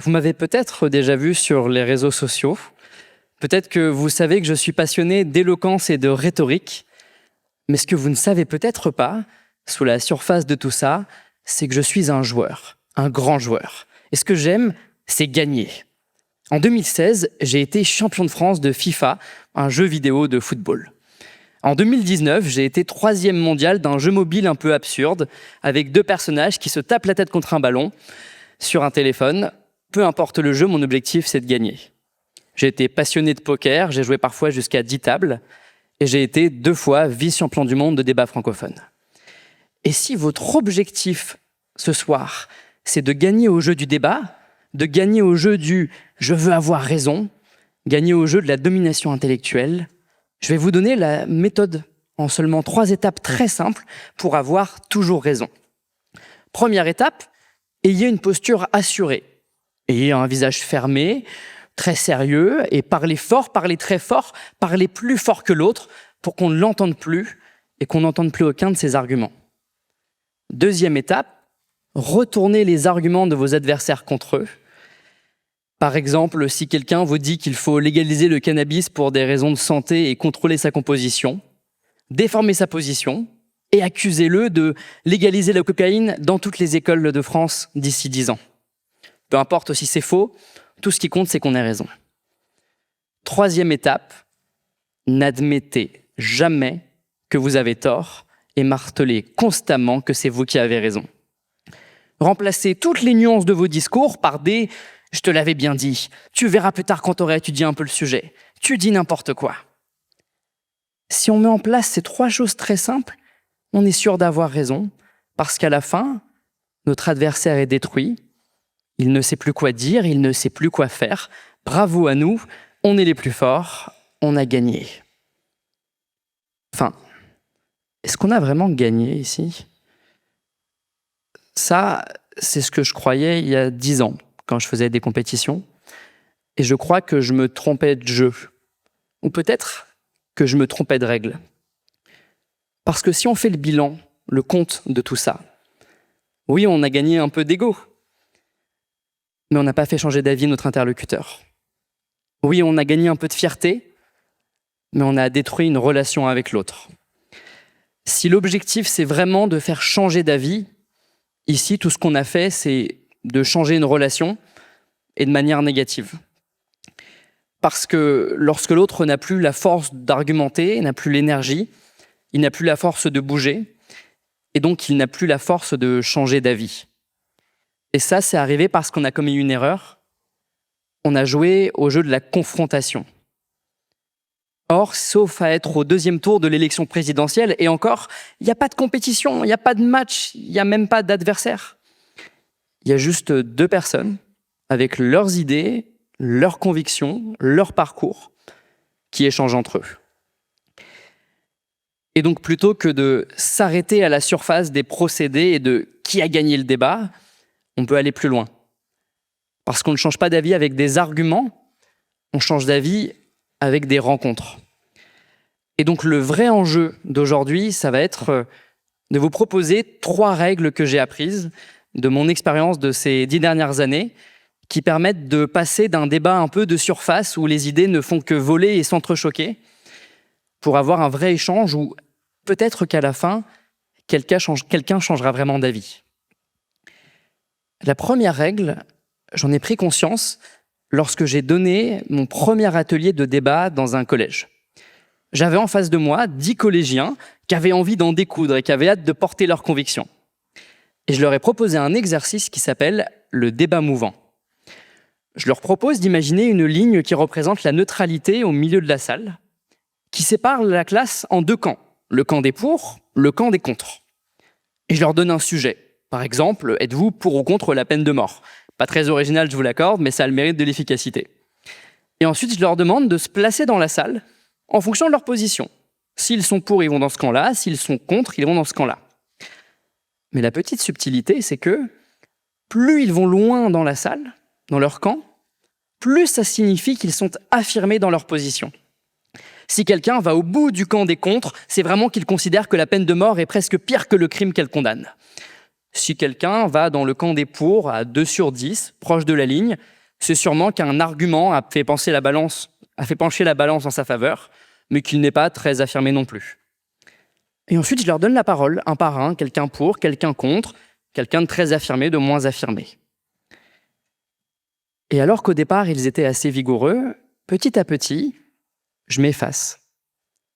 Vous m'avez peut-être déjà vu sur les réseaux sociaux. Peut-être que vous savez que je suis passionné d'éloquence et de rhétorique. Mais ce que vous ne savez peut-être pas, sous la surface de tout ça, c'est que je suis un joueur, un grand joueur. Et ce que j'aime, c'est gagner. En 2016, j'ai été champion de France de FIFA, un jeu vidéo de football. En 2019, j'ai été 3e mondial d'un jeu mobile un peu absurde, avec 2 personnages qui se tapent la tête contre un ballon sur un téléphone. Peu importe le jeu, mon objectif, c'est de gagner. J'ai été passionné de poker, j'ai joué parfois jusqu'à 10 tables, et j'ai été 2 fois vice-champion du monde de débat francophone. Et si votre objectif ce soir, c'est de gagner au jeu du débat, de gagner au jeu du « je veux avoir raison », gagner au jeu de la domination intellectuelle, je vais vous donner la méthode en seulement 3 étapes très simples pour avoir toujours raison. Première étape, ayez une posture assurée. Ayez un visage fermé, très sérieux, et parlez fort, parlez très fort, parlez plus fort que l'autre pour qu'on ne l'entende plus et qu'on n'entende plus aucun de ses arguments. Deuxième étape, retournez les arguments de vos adversaires contre eux. Par exemple, si quelqu'un vous dit qu'il faut légaliser le cannabis pour des raisons de santé et contrôler sa composition, déformez sa position et accusez-le de légaliser la cocaïne dans toutes les écoles de France d'ici 10 ans. Peu importe si c'est faux, tout ce qui compte, c'est qu'on ait raison. Troisième étape, n'admettez jamais que vous avez tort et martelez constamment que c'est vous qui avez raison. Remplacez toutes les nuances de vos discours par des « je te l'avais bien dit, tu verras plus tard quand tu auras étudié un peu le sujet, tu dis n'importe quoi ». Si on met en place ces 3 choses très simples, on est sûr d'avoir raison, parce qu'à la fin, notre adversaire est détruit, il ne sait plus quoi dire, il ne sait plus quoi faire. Bravo à nous, on est les plus forts, on a gagné. Enfin, est-ce qu'on a vraiment gagné ici ? Ça, c'est ce que je croyais il y a 10 ans, quand je faisais des compétitions. Et je crois que je me trompais de jeu. Ou peut-être que je me trompais de règles. Parce que si on fait le bilan, le compte de tout ça, oui, on a gagné un peu d'ego, mais on n'a pas fait changer d'avis notre interlocuteur. Oui, on a gagné un peu de fierté, mais on a détruit une relation avec l'autre. Si l'objectif, c'est vraiment de faire changer d'avis, ici, tout ce qu'on a fait, c'est de changer une relation et de manière négative. Parce que lorsque l'autre n'a plus la force d'argumenter, n'a plus l'énergie, il n'a plus la force de bouger, et donc il n'a plus la force de changer d'avis. Et ça, c'est arrivé parce qu'on a commis une erreur. On a joué au jeu de la confrontation. Or, sauf à être au 2e tour de l'élection présidentielle, et encore, il n'y a pas de compétition, il n'y a pas de match, il n'y a même pas d'adversaire. Il y a juste 2 personnes avec leurs idées, leurs convictions, leur parcours, qui échangent entre eux. Et donc, plutôt que de s'arrêter à la surface des procédés et de qui a gagné le débat, on peut aller plus loin. Parce qu'on ne change pas d'avis avec des arguments, on change d'avis avec des rencontres. Et donc, le vrai enjeu d'aujourd'hui, ça va être de vous proposer 3 règles que j'ai apprises de mon expérience de ces 10 dernières années qui permettent de passer d'un débat un peu de surface où les idées ne font que voler et s'entrechoquer pour avoir un vrai échange où peut-être qu'à la fin, quelqu'un changera vraiment d'avis. La première règle, j'en ai pris conscience lorsque j'ai donné mon premier atelier de débat dans un collège. J'avais en face de moi 10 collégiens qui avaient envie d'en découdre et qui avaient hâte de porter leurs convictions. Et je leur ai proposé un exercice qui s'appelle le débat mouvant. Je leur propose d'imaginer une ligne qui représente la neutralité au milieu de la salle, qui sépare la classe en 2 camps, le camp des pour, le camp des contre. Et je leur donne un sujet. Par exemple, êtes-vous pour ou contre la peine de mort ? Pas très original, je vous l'accorde, mais ça a le mérite de l'efficacité. Et ensuite, je leur demande de se placer dans la salle en fonction de leur position. S'ils sont pour, ils vont dans ce camp-là. S'ils sont contre, ils vont dans ce camp-là. Mais la petite subtilité, c'est que plus ils vont loin dans la salle, dans leur camp, plus ça signifie qu'ils sont affirmés dans leur position. Si quelqu'un va au bout du camp des contre, c'est vraiment qu'il considère que la peine de mort est presque pire que le crime qu'elle condamne. Si quelqu'un va dans le camp des pour à 2 sur 10, proche de la ligne, c'est sûrement qu'un argument a fait pencher la balance en sa faveur, mais qu'il n'est pas très affirmé non plus. Et ensuite, je leur donne la parole, un par un, quelqu'un pour, quelqu'un contre, quelqu'un de très affirmé, de moins affirmé. Et alors qu'au départ, ils étaient assez vigoureux, petit à petit, je m'efface.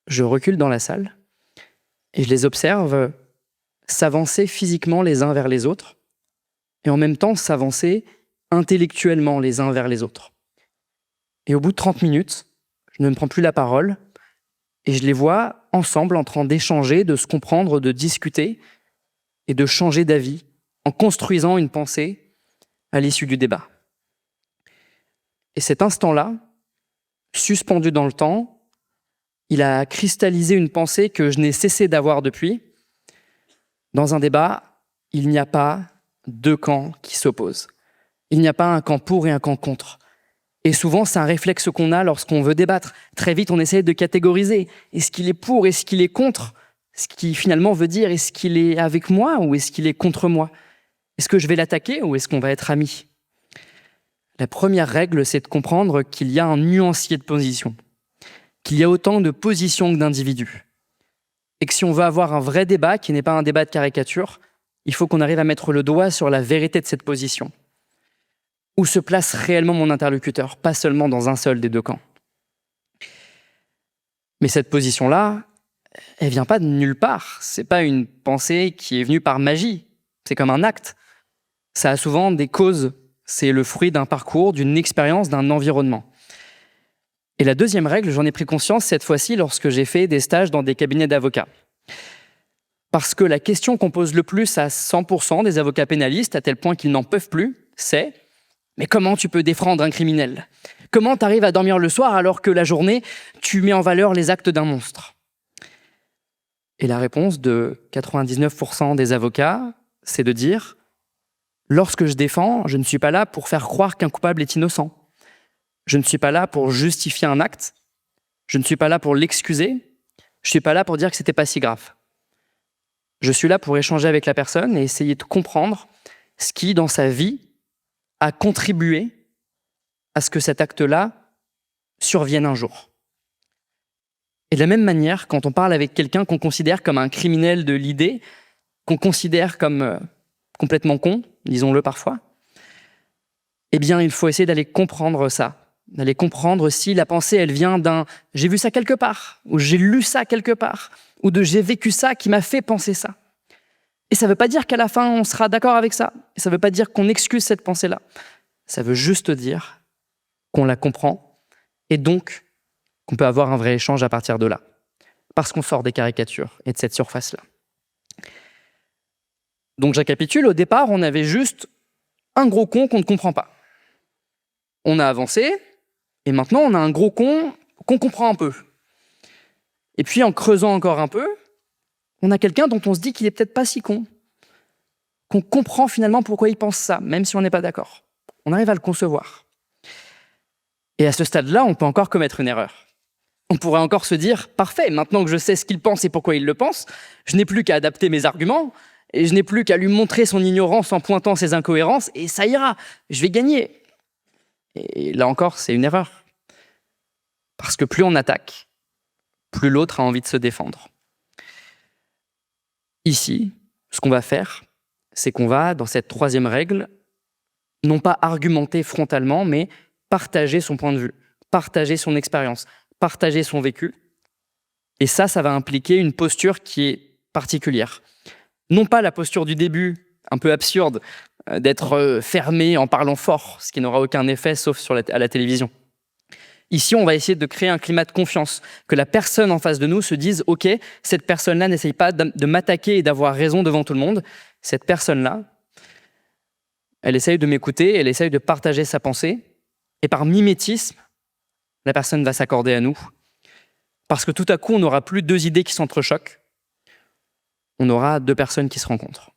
Je recule dans la salle et je les observe s'avancer physiquement les uns vers les autres et en même temps s'avancer intellectuellement les uns vers les autres. Et au bout de 30 minutes, je ne me prends plus la parole et je les vois ensemble en train d'échanger, de se comprendre, de discuter et de changer d'avis en construisant une pensée à l'issue du débat. Et cet instant-là, suspendu dans le temps, il a cristallisé une pensée que je n'ai cessé d'avoir depuis. Dans un débat, il n'y a pas deux camps qui s'opposent. Il n'y a pas un camp pour et un camp contre. Et souvent, c'est un réflexe qu'on a lorsqu'on veut débattre. Très vite, on essaie de catégoriser. Est-ce qu'il est pour, est-ce qu'il est contre? Ce qui finalement veut dire, est-ce qu'il est avec moi ou est-ce qu'il est contre moi? Est-ce que je vais l'attaquer ou est-ce qu'on va être amis? La première règle, c'est de comprendre qu'il y a un nuancier de position, qu'il y a autant de positions que d'individus. Et que si on veut avoir un vrai débat, qui n'est pas un débat de caricature, il faut qu'on arrive à mettre le doigt sur la vérité de cette position. Où se place réellement mon interlocuteur, pas seulement dans un seul des deux camps. Mais cette position-là, elle vient pas de nulle part. C'est pas une pensée qui est venue par magie. C'est comme un acte. Ça a souvent des causes. C'est le fruit d'un parcours, d'une expérience, d'un environnement. Et la deuxième règle, j'en ai pris conscience cette fois-ci lorsque j'ai fait des stages dans des cabinets d'avocats. Parce que la question qu'on pose le plus à 100% des avocats pénalistes, à tel point qu'ils n'en peuvent plus, c'est « Mais comment tu peux défendre un criminel? Comment tu arrives à dormir le soir alors que la journée, tu mets en valeur les actes d'un monstre ?» Et la réponse de 99% des avocats, c'est de dire « Lorsque je défends, je ne suis pas là pour faire croire qu'un coupable est innocent. Je ne suis pas là pour justifier un acte. Je ne suis pas là pour l'excuser. Je ne suis pas là pour dire que c'était pas si grave. Je suis là pour échanger avec la personne et essayer de comprendre ce qui, dans sa vie, a contribué à ce que cet acte-là survienne un jour. » Et de la même manière, quand on parle avec quelqu'un qu'on considère comme un criminel de l'idée, qu'on considère comme complètement con, disons-le parfois, eh bien, il faut essayer d'aller comprendre ça, d'aller comprendre si la pensée, elle vient d'un « j'ai vu ça quelque part » ou « j'ai lu ça quelque part » ou de « j'ai vécu ça qui m'a fait penser ça ». Et ça ne veut pas dire qu'à la fin, on sera d'accord avec ça. Et ça ne veut pas dire qu'on excuse cette pensée-là. Ça veut juste dire qu'on la comprend et donc qu'on peut avoir un vrai échange à partir de là. Parce qu'on sort des caricatures et de cette surface-là. Donc j'accapitule, au départ, on avait juste un gros con qu'on ne comprend pas. On a avancé, et maintenant on a un gros con qu'on comprend un peu. Et puis en creusant encore un peu, on a quelqu'un dont on se dit qu'il est peut-être pas si con, qu'on comprend finalement pourquoi il pense ça, même si on n'est pas d'accord. On arrive à le concevoir. Et à ce stade-là, on peut encore commettre une erreur. On pourrait encore se dire « Parfait, maintenant que je sais ce qu'il pense et pourquoi il le pense, je n'ai plus qu'à adapter mes arguments et je n'ai plus qu'à lui montrer son ignorance en pointant ses incohérences et ça ira, je vais gagner. » Et là encore, c'est une erreur. Parce que plus on attaque, plus l'autre a envie de se défendre. Ici, ce qu'on va faire, c'est qu'on va, dans cette troisième règle, non pas argumenter frontalement, mais partager son point de vue, partager son expérience, partager son vécu. Et ça va impliquer une posture qui est particulière. Non pas la posture du début, un peu absurde, d'être fermé en parlant fort, ce qui n'aura aucun effet sauf à la télévision. Ici, on va essayer de créer un climat de confiance, que la personne en face de nous se dise « Ok, cette personne-là n'essaye pas de m'attaquer et d'avoir raison devant tout le monde. Cette personne-là, elle essaye de m'écouter, elle essaye de partager sa pensée. Et par mimétisme, la personne va s'accorder à nous. Parce que tout à coup, on n'aura plus deux idées qui s'entrechoquent. On aura deux personnes qui se rencontrent. »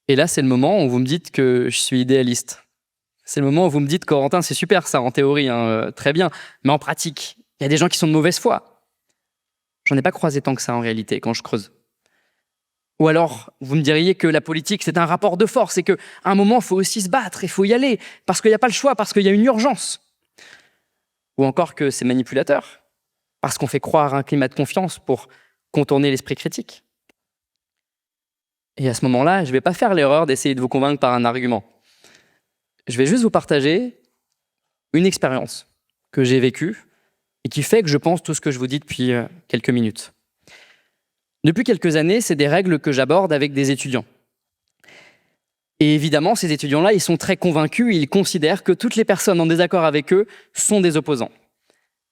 Et là, c'est le moment où vous me dites que je suis idéaliste. C'est le moment où vous me dites, Corentin, c'est super ça, en théorie, hein, très bien. Mais en pratique, il y a des gens qui sont de mauvaise foi. J'en ai pas croisé tant que ça en réalité, quand je creuse. Ou alors, vous me diriez que la politique, c'est un rapport de force et qu'à un moment, il faut aussi se battre, il faut y aller, parce qu'il n'y a pas le choix, parce qu'il y a une urgence. Ou encore que c'est manipulateur, parce qu'on fait croire un climat de confiance pour contourner l'esprit critique. Et à ce moment-là, je ne vais pas faire l'erreur d'essayer de vous convaincre par un argument. Je vais juste vous partager une expérience que j'ai vécue et qui fait que je pense tout ce que je vous dis depuis quelques minutes. Depuis quelques années, c'est des règles que j'aborde avec des étudiants. Et évidemment, ces étudiants-là, ils sont très convaincus, ils considèrent que toutes les personnes en désaccord avec eux sont des opposants.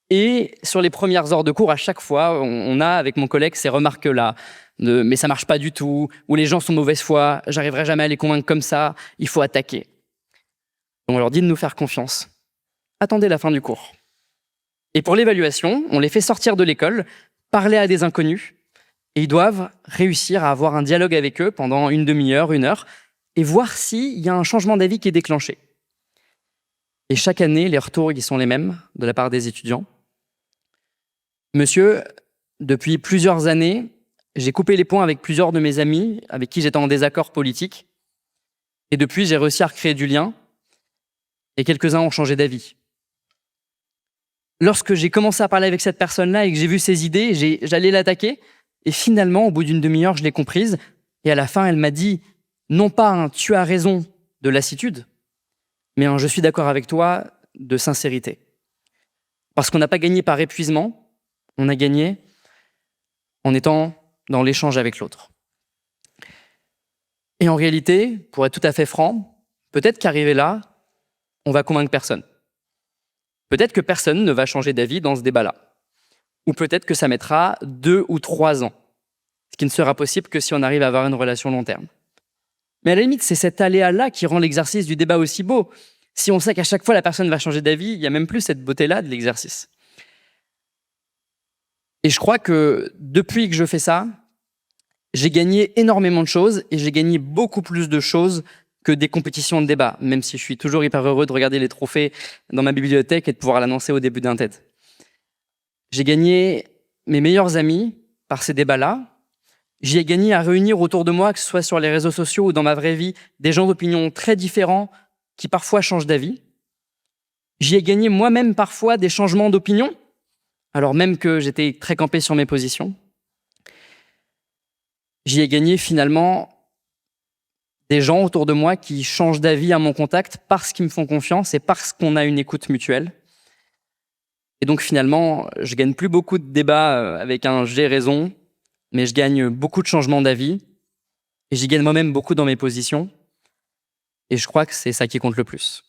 Et sur les premières heures de cours, à chaque fois, on a, avec mon collègue, ces remarques-là, de « mais ça marche pas du tout », ou « les gens sont de mauvaise foi, j'arriverai jamais à les convaincre comme ça, il faut attaquer ». On leur dit de nous faire confiance. Attendez la fin du cours. Et pour l'évaluation, on les fait sortir de l'école, parler à des inconnus, et ils doivent réussir à avoir un dialogue avec eux pendant une demi-heure, 1 heure, et voir s'il y a un changement d'avis qui est déclenché. Et chaque année, les retours ils sont les mêmes de la part des étudiants. Monsieur, depuis plusieurs années, j'ai coupé les ponts avec plusieurs de mes amis avec qui j'étais en désaccord politique. Et depuis, j'ai réussi à recréer du lien, et quelques-uns ont changé d'avis. Lorsque j'ai commencé à parler avec cette personne-là et que j'ai vu ses idées, j'allais l'attaquer. Et finalement, au bout d'une demi-heure, je l'ai comprise. Et à la fin, elle m'a dit, non pas un « tu as raison » de lassitude, mais un « je suis d'accord avec toi » de sincérité. Parce qu'on n'a pas gagné par épuisement, on a gagné en étant dans l'échange avec l'autre. Et en réalité, pour être tout à fait franc, peut-être qu'arrivé là, on va convaincre personne. Peut-être que personne ne va changer d'avis dans ce débat-là. Ou peut-être que ça mettra 2 ou 3 ans, ce qui ne sera possible que si on arrive à avoir une relation long terme. Mais à la limite, c'est cet aléa-là qui rend l'exercice du débat aussi beau. Si on sait qu'à chaque fois la personne va changer d'avis, il n'y a même plus cette beauté-là de l'exercice. Et je crois que depuis que je fais ça, j'ai gagné énormément de choses et j'ai gagné beaucoup plus de choses que des compétitions de débat, même si je suis toujours hyper heureux de regarder les trophées dans ma bibliothèque et de pouvoir l'annoncer au début d'un TED. J'ai gagné mes meilleurs amis par ces débats-là. J'y ai gagné à réunir autour de moi, que ce soit sur les réseaux sociaux ou dans ma vraie vie, des gens d'opinions très différents qui parfois changent d'avis. J'y ai gagné moi-même parfois des changements d'opinion, alors même que j'étais très campé sur mes positions. J'y ai gagné finalement des gens autour de moi qui changent d'avis à mon contact parce qu'ils me font confiance et parce qu'on a une écoute mutuelle. Et donc finalement, je gagne plus beaucoup de débats avec un « j'ai raison », mais je gagne beaucoup de changements d'avis et j'y gagne moi-même beaucoup dans mes positions. Et je crois que c'est ça qui compte le plus.